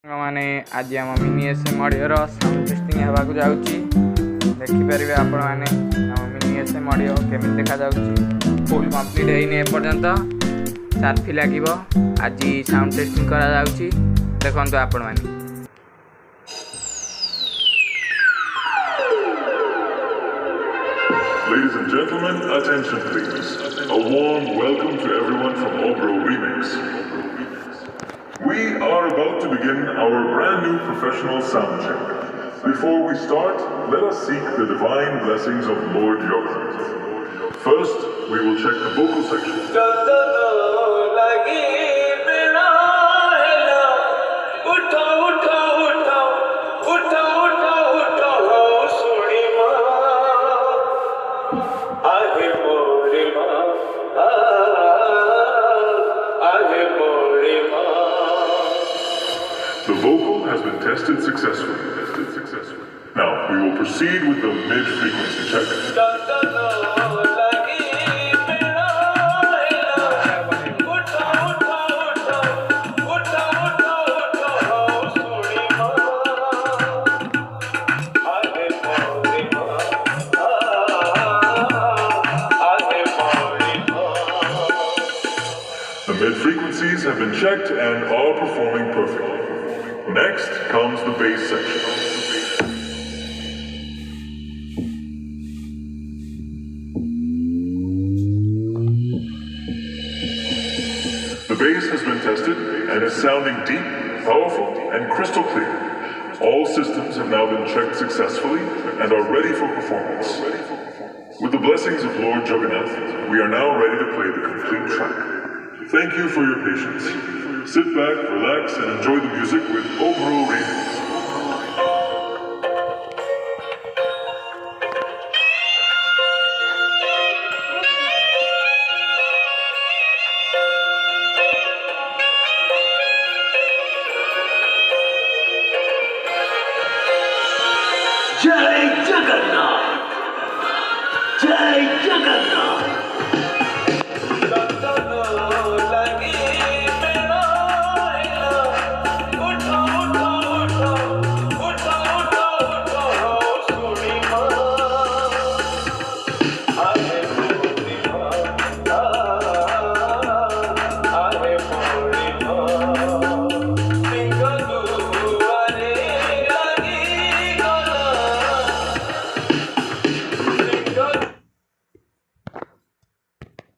मैंने आज आम मिनी एसएम ऑडियो साउंड टेस्टिंग होगा जाऊँगी देखिपारे आपण मैंने मिनी एसएम ऑडियो केमी देखा फुल कंप्लीट होने एपर्यंत सार्फी लगे आज साउंड टेस्टिंग करा देखो आपण मैंने Ladies and gentlemen, attention please. A warm welcome to everyone from Obro Remix. We are about to begin our brand new professional sound check. Before we start, let us seek the divine blessings of Lord Yoga. First, we will check the vocal section. The vocal has been tested successfully. Now, we will proceed with the mid-frequency check. The mid-frequencies have been checked and are performing perfectly. Next comes the bass section. The bass has been tested and is sounding deep, powerful, and crystal clear. All systems have now been checked successfully and are ready for performance. With the blessings of Lord Jagannath, we are now ready to play the complete track. Thank you for your patience. Sit back, relax, and enjoy the music with Obro Remix. Jai Jagannath! Jai Jagannath!